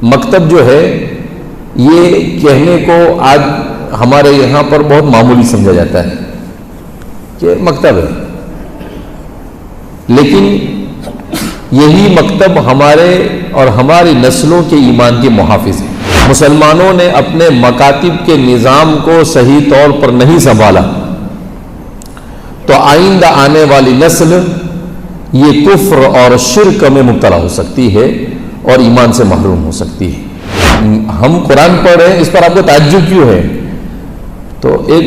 مکتب جو ہے یہ کہنے کو آج ہمارے یہاں پر بہت معمولی سمجھا جاتا ہے کہ مکتب ہے، لیکن یہی مکتب ہمارے اور ہماری نسلوں کے ایمان کے محافظ ہیں۔ مسلمانوں نے اپنے مکاتب کے نظام کو صحیح طور پر نہیں سنبھالا تو آئندہ آنے والی نسل یہ کفر اور شرک میں مبتلا ہو سکتی ہے اور ایمان سے محروم ہو سکتی ہے۔ ہم قرآن پڑھ رہے ہیں، اس پر آپ کو تعجب کیوں ہے؟ تو ایک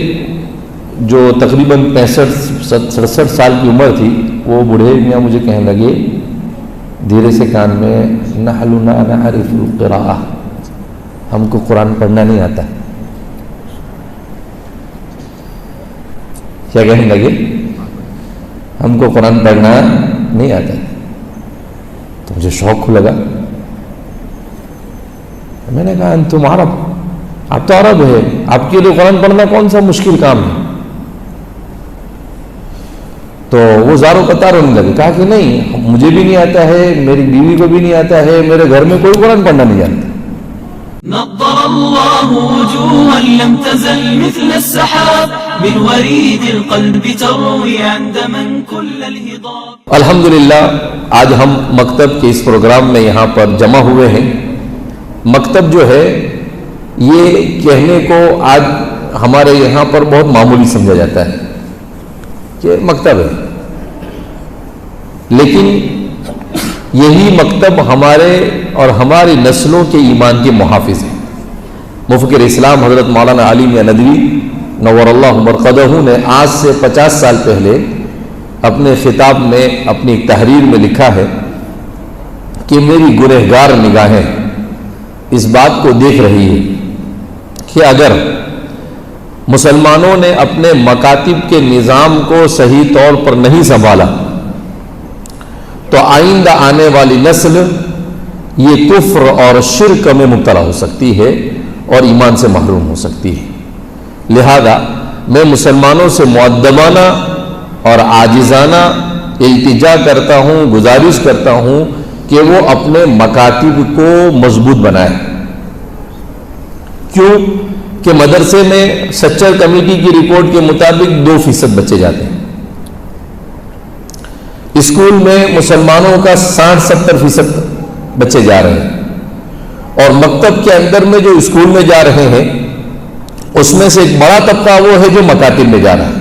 جو تقریباً 65-67 سال کی عمر تھی، وہ بوڑھے میاں مجھے کہنے لگے دھیرے سے کان میں، نحن لا نعرف القراءہ، ہم کو قرآن پڑھنا نہیں آتا۔ کیا کہنے لگے؟ ہم کو قرآن پڑھنا نہیں آتا۔ تو مجھے شوق لگا، میں نے کہا انتم عرب، آپ تو عرب ہے، آپ کے لیے قرآن پڑھنا کون سا مشکل کام ہے؟ تو وہ زاروں قطار ہونے لگے، کہا کہ نہیں، مجھے بھی نہیں آتا ہے، میری بیوی کو بھی نہیں آتا ہے، میرے گھر میں کوئی قرآن پڑھنا نہیں جانتا۔ نضر الله وجوها لم تزل مثل السحاب من وريد القلب تروي عندما كل الهضاب۔ الحمدللہ آج ہم مکتب کے اس پروگرام میں یہاں پر جمع ہوئے ہیں۔ مکتب جو ہے یہ کہنے کو آج ہمارے یہاں پر بہت معمولی سمجھا جاتا ہے کہ مکتب ہے، لیکن یہی مکتب ہمارے اور ہماری نسلوں کے ایمان کے محافظ ہیں۔ مفکر اسلام حضرت مولانا علی میاں ندوی نور اللہ مرقدہ نے آج سے 50 سال پہلے اپنے خطاب میں، اپنی ایک تحریر میں لکھا ہے کہ میری گنہگار نگاہیں اس بات کو دیکھ رہی ہے کہ اگر مسلمانوں نے اپنے مکاتب کے نظام کو صحیح طور پر نہیں سنبھالا تو آئندہ آنے والی نسل یہ کفر اور شرک میں مبتلا ہو سکتی ہے اور ایمان سے محروم ہو سکتی ہے۔ لہذا میں مسلمانوں سے مؤدبانہ اور عاجزانہ التجا کرتا ہوں، گزارش کرتا ہوں کہ وہ اپنے مکاتب کو مضبوط بنائیں۔ کیوں کہ مدرسے میں سچر کمیٹی کی رپورٹ کے مطابق 2% بچے جاتے ہیں، اسکول میں مسلمانوں کا 60-70% بچے جا رہے ہیں، اور مکتب کے اندر میں جو اسکول میں جا رہے ہیں اس میں سے ایک بڑا طبقہ وہ ہے جو مکاتب میں جا رہا ہے۔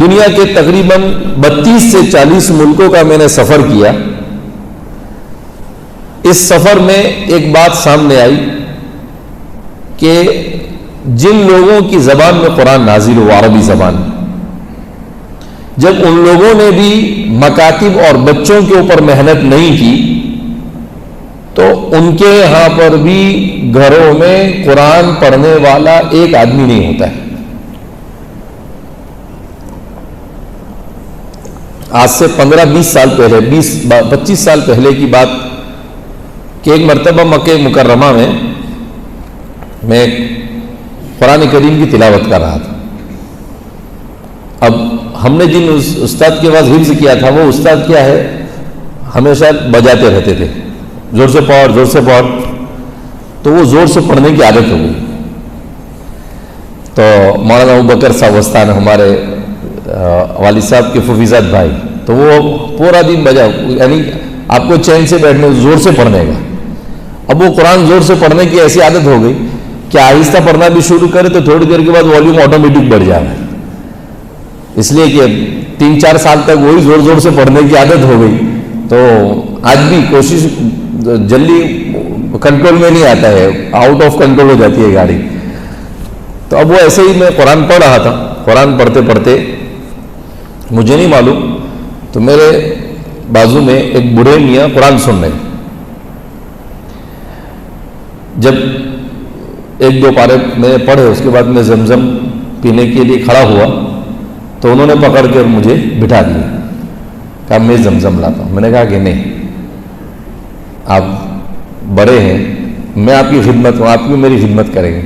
دنیا کے تقریباً 32 سے 40 ملکوں کا میں نے سفر کیا۔ اس سفر میں ایک بات سامنے آئی کہ جن لوگوں کی زبان میں قرآن نازل ہوا، عربی زبان میں، جب ان لوگوں نے بھی مکاتب اور بچوں کے اوپر محنت نہیں کی تو ان کے یہاں پر بھی گھروں میں قرآن پڑھنے والا ایک آدمی نہیں ہوتا ہے۔ آج سے 15-20 سال پہلے، 20-25 سال پہلے کی بات کہ ایک مرتبہ مکہ مکرمہ میں میں قرآن کریم کی تلاوت کر رہا تھا۔ اب ہم نے جن استاد کے پاس حفظ کیا تھا، وہ استاد کیا ہے، ہمیشہ بجاتے رہتے تھے، زور سے پڑھ، زور سے پڑھ، تو وہ زور سے پڑھنے کی عادت ہو گئی۔ تو مولانا ابوبکر صاحب وستان ہمارے والد صاحب کے ففیزاد بھائی، تو وہ پورا دن بجا، یعنی آپ کو چین سے بیٹھنے، زور سے پڑھنے کا۔ اب وہ قرآن زور سے پڑھنے کی ایسی عادت ہو گئی کہ آہستہ پڑھنا بھی شروع کرے تو تھوڑی دیر کے بعد والیوم آٹومیٹک بڑھ جائے، اس لیے کہ 3-4 سال تک وہی زور زور سے پڑھنے کی عادت ہو گئی۔ تو آج بھی کوشش، جلدی کنٹرول میں نہیں آتا ہے، آؤٹ آف کنٹرول ہو جاتی ہے گاڑی۔ تو اب وہ ایسے ہی میں قرآن پڑھ رہا تھا، قرآن پڑھتے پڑھتے مجھے نہیں معلوم، تو میرے بازو میں ایک بوڑھے میاں قرآن سن رہے۔ جب 1-2 پارے میں پڑھے، اس کے بعد میں زمزم پینے کے لیے کھڑا ہوا تو انہوں نے پکڑ کر مجھے بٹھا دیا، کہا میں زمزم لاتا ہوں۔ میں نے کہا کہ نہیں، آپ بڑے ہیں، میں آپ کی خدمت ہوں، آپ بھی میری خدمت کریں گے۔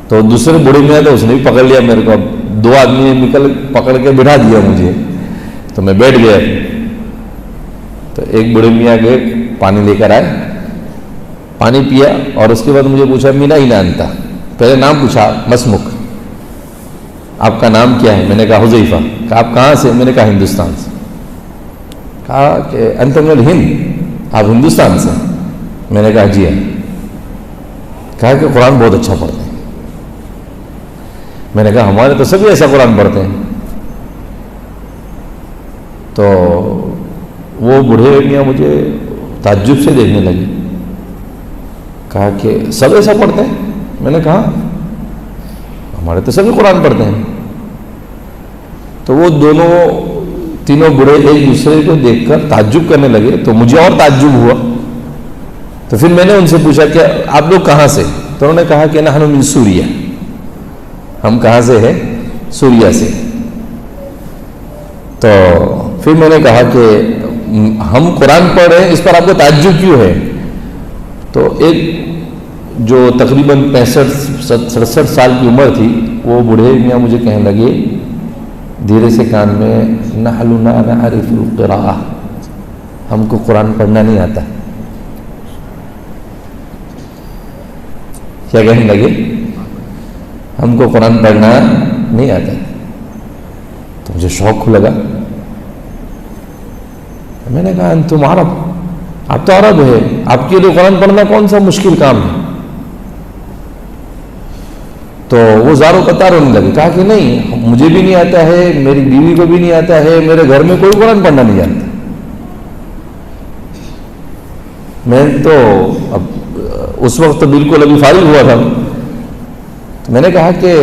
تو دوسرے بوڑھے میاں تھے، اس نے بھی پکڑ لیا میرے کو، 2 آدمی نے پکڑ کے بٹھا دیا مجھے، تو میں بیٹھ گیا۔ تو ایک بوڑھے میاں گئے، پانی لے کر آئے, پانی پیا اور اس کے بعد مجھے پوچھا مینا ہی نانتا, پہلے نام پوچھا مسمک, آپ کا نام کیا ہے؟ میں نے کہا حذیفہ. کہا آپ کہاں سے؟ میں نے کہا ہندوستان سے. کہا کہ انت من الہند, آپ ہندوستان سے؟ میں نے کہا جی ہاں. کہا کہ قرآن بہت اچھا پڑھتے ہیں. میں نے کہا ہمارے تو سبھی ایسا قرآن پڑھتے ہیں. تو وہ بوڑھے میاں مجھے تعجب سے دیکھنے لگے. کہا کہ سب ایسا پڑھتے ہیں؟ میں نے کہا ہمارے تو سبھی قرآن پڑھتے ہیں. تو وہ تینوں بڑے ایک دوسرے کو دیکھ کر تعجب کرنے لگے. تو مجھے اور تعجب ہوا. تو پھر میں نے ان سے پوچھا کہ آپ لوگ کہاں سے؟ تو انہوں نے کہا کہ نحن من سوریہ, ہم کہاں سے ہیں؟ سوریہ سے. تو پھر میں نے کہا کہ ہم قرآن پڑھ رہے ہیں, اس پر آپ کو تعجب کیوں ہے؟ تو ایک جو تقریباً 65-67 سال کی عمر تھی, وہ بوڑھے میاں مجھے کہنے لگے دھیرے سے کان میں, نحن لا نعرف القراءہ, ہم کو قرآن پڑھنا نہیں آتا. کیا کہنے لگے؟ ہم کو قرآن پڑھنا نہیں آتا. تو مجھے شوق لگا. میں نے کہا انتم عرب, آپ تو عرب ہے, آپ کے لیے قرآن پڑھنا کون سا مشکل کام ہے؟ تو وہ زاروں قطار ہونے لگے. کہا کہ نہیں, مجھے بھی نہیں آتا ہے, میری بیوی کو بھی نہیں آتا ہے, میرے گھر میں کوئی قرآن پڑھنا نہیں جانتا. میں تو اب اس وقت تو بالکل ابھی فارغ ہوا تھا. تو میں نے کہا کہ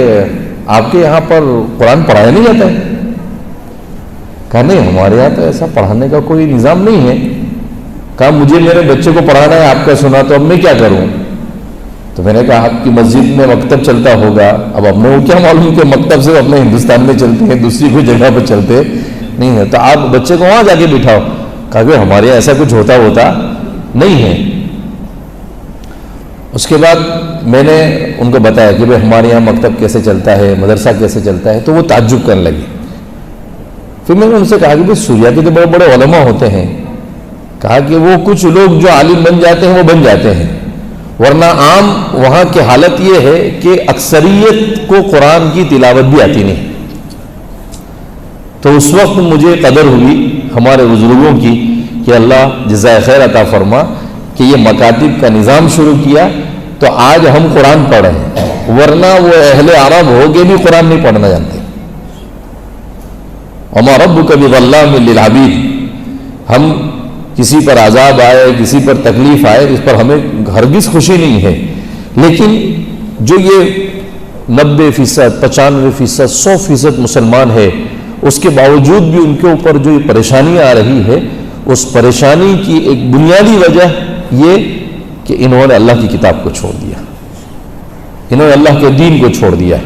آپ کے یہاں پر قرآن پڑھایا نہیں جاتا ہے؟ کہا نہیں, ہمارے یہاں تو ایسا پڑھانے کا کوئی نظام نہیں ہے. کہا مجھے میرے بچے کو پڑھانا ہے, آپ کا سنا, تو اب میں کیا کروں؟ تو میں نے کہا آپ کی مسجد میں مکتب چلتا ہوگا. اب ہمیں وہ کیا معلوم کہ مکتب سے اپنے ہندوستان میں چلتے ہیں, دوسری کوئی جگہ پہ چلتے نہیں ہے, تو آپ بچے کو وہاں جا کے بٹھاؤ. کہا کہ ہمارے یہاں ایسا کچھ ہوتا نہیں ہے. اس کے بعد میں نے ان کو بتایا کہ بھائی ہمارے یہاں مکتب کیسے چلتا ہے, مدرسہ کیسے چلتا ہے. تو وہ تعجب کرنے لگے. پھر میں نے ان سے کہا کہ سوریہ کے تو بڑے بڑے علماء ہوتے ہیں. کہا کہ وہ کچھ لوگ جو عالم بن جاتے ہیں وہ بن جاتے ہیں, ورنہ عام وہاں کی حالت یہ ہے کہ اکثریت کو قرآن کی تلاوت بھی آتی نہیں. تو اس وقت مجھے قدر ہوئی ہمارے بزرگوں کی کہ اللہ جزائے خیر عطا فرما کہ یہ مکاتب کا نظام شروع کیا, تو آج ہم قرآن پڑھ رہے ہیں, ورنہ وہ اہل عرب ہو کے بھی قرآن نہیں پڑھنا جانتے. وما ربک بظلام للعبید, ہم کسی پر عذاب آئے, کسی پر تکلیف آئے, اس پر ہمیں ہرگز خوشی نہیں ہے. لیکن جو یہ 90%, 95%, 100% مسلمان ہے, اس کے باوجود بھی ان کے اوپر جو یہ پریشانی آ رہی ہے, اس پریشانی کی ایک بنیادی وجہ یہ کہ انہوں نے اللہ کی کتاب کو چھوڑ دیا, انہوں نے اللہ کے دین کو چھوڑ دیا.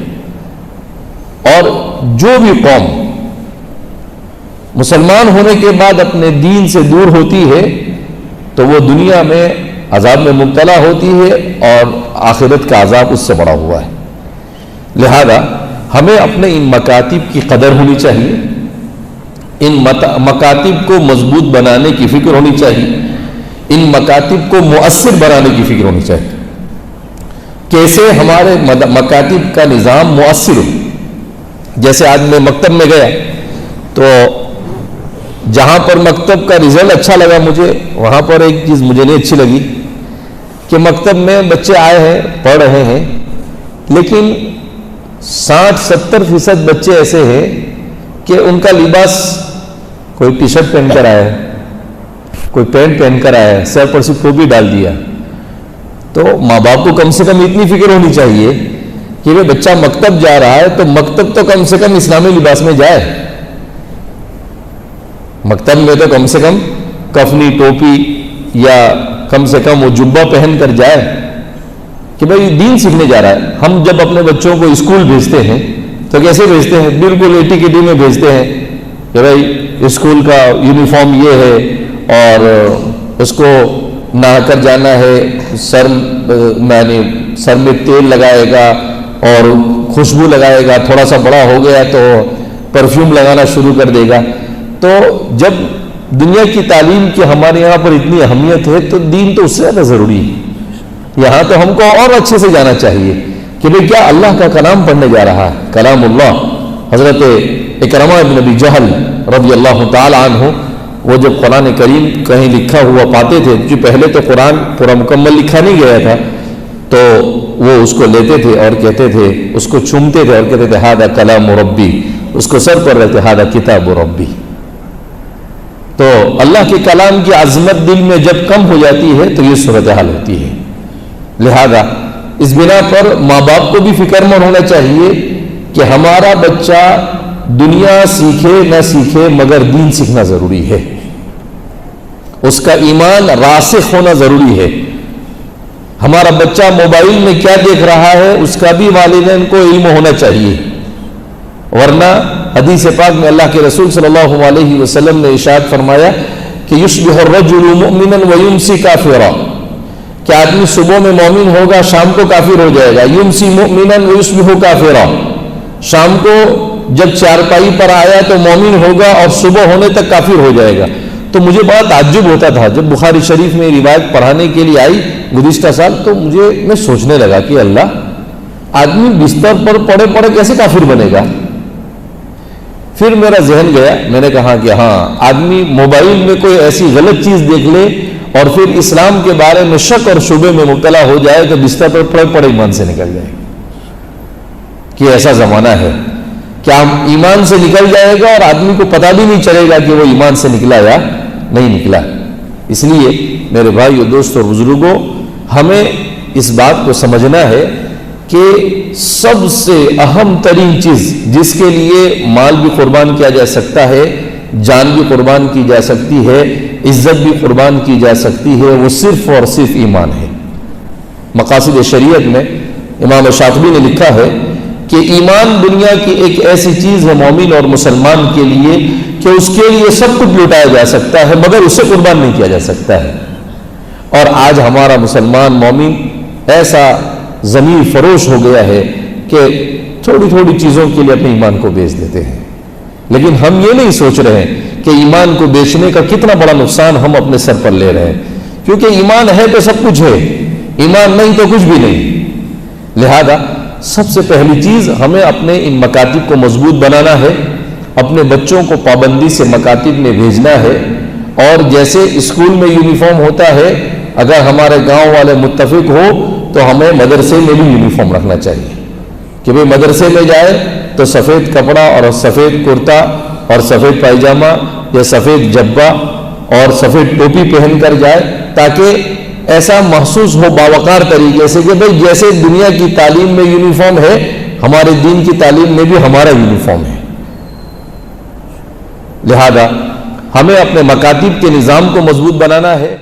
اور جو بھی قوم مسلمان ہونے کے بعد اپنے دین سے دور ہوتی ہے تو وہ دنیا میں عذاب میں مبتلا ہوتی ہے, اور آخرت کا عذاب اس سے بڑا ہوا ہے. لہذا ہمیں اپنے ان مکاتب کی قدر ہونی چاہیے, ان مکاتب کو مضبوط بنانے کی فکر ہونی چاہیے, ان مکاتب کو مؤثر بنانے کی فکر ہونی چاہیے. کیسے ہمارے مکاتب کا نظام مؤثر ہو. جیسے آج میں مکتب میں گیا تو جہاں پر مکتب کا رزلٹ اچھا لگا مجھے, وہاں پر ایک چیز مجھے نہیں اچھی لگی کہ مکتب میں بچے آئے ہیں, پڑھ رہے ہیں, لیکن 60-70% بچے ایسے ہیں کہ ان کا لباس, کوئی ٹی شرٹ پہن کر آیا ہے, کوئی پینٹ پہن کر آیا ہے, سر پر سے ٹوپی ڈال دیا. تو ماں باپ کو کم سے کم اتنی فکر ہونی چاہیے کہ وہ بچہ مکتب جا رہا ہے تو مکتب تو کم سے کم اسلامی لباس میں جائے. مکتب میں تو کم سے کم کفنی, ٹوپی, یا کم سے کم وہ جبہ پہن کر جائے کہ بھائی دین سیکھنے جا رہا ہے. ہم جب اپنے بچوں کو اسکول بھیجتے ہیں تو کیسے بھیجتے ہیں؟ بالکل ایٹی کٹی میں بھیجتے ہیں کہ بھائی اسکول کا یونیفارم یہ ہے, اور اس کو نہا کر جانا ہے, سر میں تیل لگائے گا اور خوشبو لگائے گا, تھوڑا سا بڑا ہو گیا تو پرفیوم لگانا شروع کر دے گا. تو جب دنیا کی تعلیم کی ہمارے یہاں پر اتنی اہمیت ہے تو دین تو اس سے زیادہ ضروری ہے. یہاں تو ہم کو اور اچھے سے جانا چاہیے کہ بھئی کیا اللہ کا کلام پڑھنے جا رہا ہے, کلام اللہ. حضرت اکرمہ ابن ابی جہل رضی اللہ تعالی عنہ, وہ جب قرآن کریم کہیں لکھا ہوا پاتے تھے, جو پہلے تو قرآن پورا مکمل لکھا نہیں گیا تھا, تو وہ اس کو لیتے تھے اور کہتے تھے, اس کو چومتے تھے اور کہتے تھے ھذا کلام ربی, اس کو سر پر رہتے ھذا کتاب ربی. تو اللہ کے کلام کی عظمت دل میں جب کم ہو جاتی ہے تو یہ صورتحال ہوتی ہے. لہذا اس بنا پر ماں باپ کو بھی فکر مند ہونا چاہیے کہ ہمارا بچہ دنیا سیکھے نہ سیکھے مگر دین سیکھنا ضروری ہے, اس کا ایمان راسخ ہونا ضروری ہے. ہمارا بچہ موبائل میں کیا دیکھ رہا ہے اس کا بھی والدین کو علم ہونا چاہیے, ورنہ حدیث پاک میں اللہ کے رسول صلی اللہ علیہ وسلم نے ارشاد فرمایا کہ یصبح الرجل مؤمنا ویمسی کافرا, کہ آدمی صبح میں مومن ہوگا شام کو کافر ہو جائے گا. یمسی مؤمنا ویصبح کافرا, شام کو جب چارپائی پر آیا تو مومن ہوگا اور صبح ہونے تک کافر ہو جائے گا. تو مجھے بڑا تعجب ہوتا تھا جب بخاری شریف میں روایت پڑھانے کے لیے آئی گزشتہ سال, تو میں سوچنے لگا کہ اللہ, آدمی بستر پر پڑے پڑے کیسے کافر بنے گا. پھر میرا ذہن گیا, میں نے کہا کہ ہاں, آدمی موبائل میں کوئی ایسی غلط چیز دیکھ لے اور پھر اسلام کے بارے میں شک اور شبے میں مبتلا ہو جائے تو بستر پر پڑے پڑے ایمان سے نکل جائے, کہ ایسا زمانہ ہے کیا ایمان سے نکل جائے گا اور آدمی کو پتہ بھی نہیں چلے گا کہ وہ ایمان سے نکلا یا نہیں نکلا. اس لیے میرے بھائیو, دوستوں اور بزرگوں, ہمیں اس بات کو سمجھنا ہے کہ سب سے اہم ترین چیز جس کے لیے مال بھی قربان کیا جا سکتا ہے, جان بھی قربان کی جا سکتی ہے, عزت بھی قربان کی جا سکتی ہے, وہ صرف اور صرف ایمان ہے. مقاصد شریعت میں امام شاطبی نے لکھا ہے کہ ایمان دنیا کی ایک ایسی چیز ہے مومن اور مسلمان کے لیے کہ اس کے لیے سب کچھ لوٹایا جا سکتا ہے مگر اسے قربان نہیں کیا جا سکتا ہے. اور آج ہمارا مسلمان مومن ایسا ضمیر فروش ہو گیا ہے کہ تھوڑی تھوڑی چیزوں کے لیے اپنے ایمان کو بیچ دیتے ہیں, لیکن ہم یہ نہیں سوچ رہے ہیں کہ ایمان کو بیچنے کا کتنا بڑا نقصان ہم اپنے سر پر لے رہے ہیں, کیونکہ ایمان ہے تو سب کچھ ہے, ایمان نہیں تو کچھ بھی نہیں. لہذا سب سے پہلی چیز ہمیں اپنے ان مکاتب کو مضبوط بنانا ہے, اپنے بچوں کو پابندی سے مکاتب میں بھیجنا ہے. اور جیسے اسکول میں یونیفارم ہوتا ہے, اگر ہمارے گاؤں والے متفق ہو تو ہمیں مدرسے میں بھی یونیفارم رکھنا چاہیے کہ بھئی مدرسے میں جائے تو سفید کپڑا اور سفید کرتا اور سفید پائجامہ یا سفید جبہ اور سفید ٹوپی پہن کر جائے, تاکہ ایسا محسوس ہو باوقار طریقے سے کہ بھئی جیسے دنیا کی تعلیم میں یونیفارم ہے, ہمارے دین کی تعلیم میں بھی ہمارا یونیفارم ہے. لہذا ہمیں اپنے مکاتب کے نظام کو مضبوط بنانا ہے.